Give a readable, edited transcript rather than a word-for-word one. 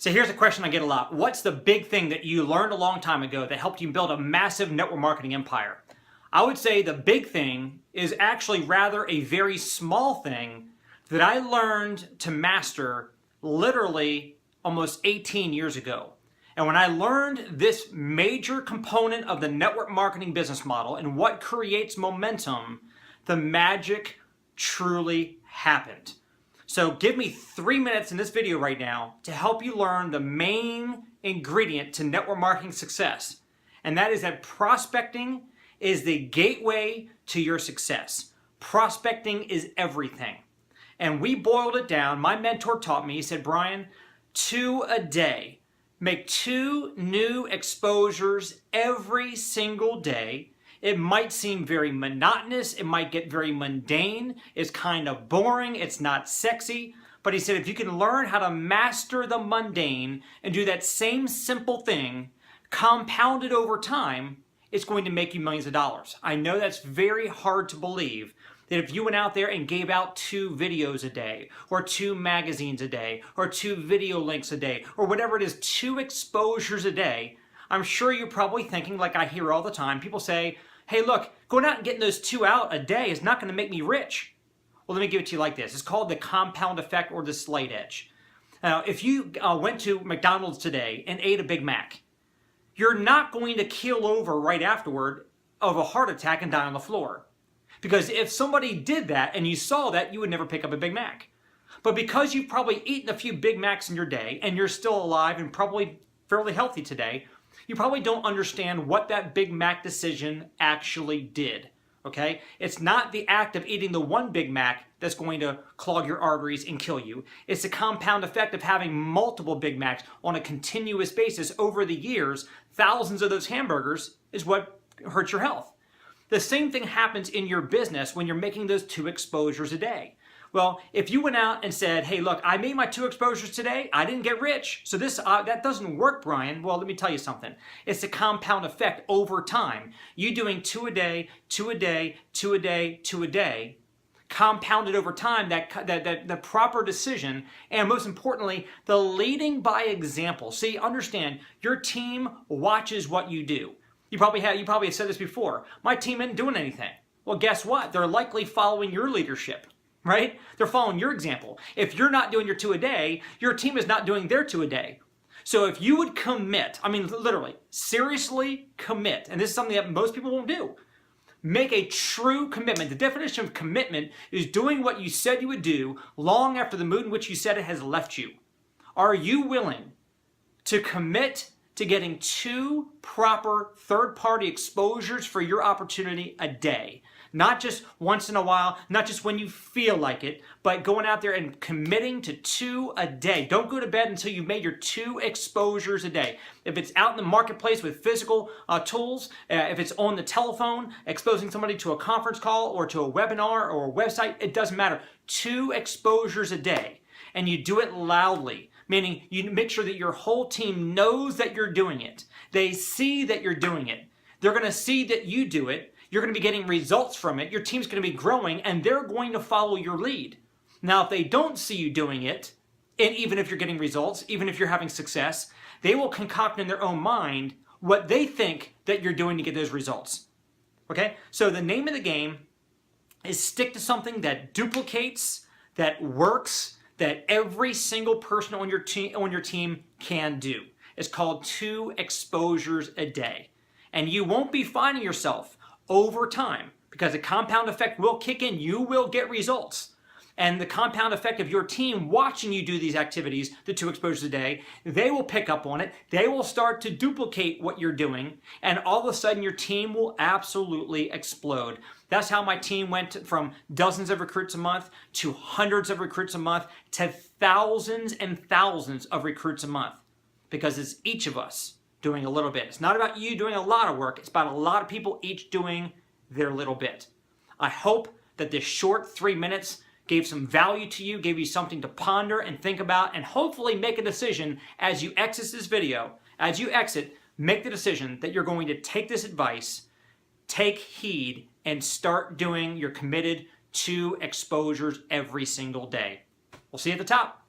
So here's a question I get a lot. What's the big thing that you learned a long time ago that helped you build a massive network marketing empire? I would say the big thing is actually rather a very small thing that I learned to master literally almost 18 years ago. And when I learned this major component of the network marketing business model and what creates momentum, the magic truly happened. So give me 3 minutes in this video right now to help you learn the main ingredient to network marketing success. And that is that prospecting is the gateway to your success. Prospecting is everything. And we boiled it down. My mentor taught me, he said, Brian, 2 a day. Make 2 new exposures every single day. It might seem very monotonous. It might get very mundane. It's kind of boring. It's not sexy. But he said, if you can learn how to master the mundane and do that same simple thing, compounded over time, it's going to make you millions of dollars. I know that's very hard to believe, that if you went out there and gave out 2 videos a day, or 2 magazines a day, or 2 video links a day, or whatever it is, 2 exposures a day, I'm sure you're probably thinking, like I hear all the time, people say, hey, look, going out and getting those 2 out a day is not going to make me rich. Well, let me give it to you like this. It's called the compound effect or the slight edge. Now, if you went to McDonald's today and ate a Big Mac, you're not going to keel over right afterward of a heart attack and die on the floor. Because if somebody did that and you saw that, you would never pick up a Big Mac. But because you've probably eaten a few Big Macs in your day and you're still alive and probably fairly healthy today, you probably don't understand what that Big Mac decision actually did, okay? It's not the act of eating the 1 Big Mac that's going to clog your arteries and kill you. It's the compound effect of having multiple Big Macs on a continuous basis over the years. Thousands of those hamburgers is what hurts your health. The same thing happens in your business when you're making those 2 exposures a day. Well, if you went out and said, hey, look, I made my 2 exposures today. I didn't get rich. So that doesn't work, Brian. Well, let me tell you something. It's a compound effect over time. You doing 2 a day, 2 a day, 2 a day, 2 a day, compounded over time, the proper decision, and most importantly, the leading by example. See, understand, your team watches what you do. You probably have said this before. My team isn't doing anything. Well, guess what? They're likely following your leadership. Right? They're following your example. If you're not doing your 2 a day, your team is not doing their 2 a day. So if you would commit, I mean literally, seriously commit, and this is something that most people won't do, make a true commitment. The definition of commitment is doing what you said you would do long after the mood in which you said it has left you. Are you willing to commit to getting 2 proper third-party exposures for your opportunity a day? Not just once in a while, not just when you feel like it, but going out there and committing to 2 a day. Don't go to bed until you've made your 2 exposures a day. If it's out in the marketplace with physical tools, if it's on the telephone, exposing somebody to a conference call or to a webinar or a website, it doesn't matter. 2 exposures a day. And you do it loudly, meaning you make sure that your whole team knows that you're doing it. They see that you're doing it. They're going to see that you do it. You're going to be getting results from it. Your team's going to be growing, and they're going to follow your lead. Now, if they don't see you doing it, and even if you're getting results, even if you're having success, they will concoct in their own mind what they think that you're doing to get those results. Okay? So the name of the game is stick to something that duplicates, that works, that every single person on your team can do. It's called 2 exposures a day. And you won't be finding yourself over time, because the compound effect will kick in. You will get results. And the compound effect of your team watching you do these activities, the 2 exposures a day, they will pick up on it. They will start to duplicate what you're doing. And all of a sudden, your team will absolutely explode. That's how my team went from dozens of recruits a month to hundreds of recruits a month to thousands and thousands of recruits a month. Because it's each of us doing a little bit. It's not about you doing a lot of work. It's about a lot of people each doing their little bit. I hope that this short 3 minutes gave some value to you, gave you something to ponder and think about, and hopefully make a decision as you exit this video. As you exit, make the decision that you're going to take this advice, take heed, and start doing your committed 2 exposures every single day. We'll see you at the top.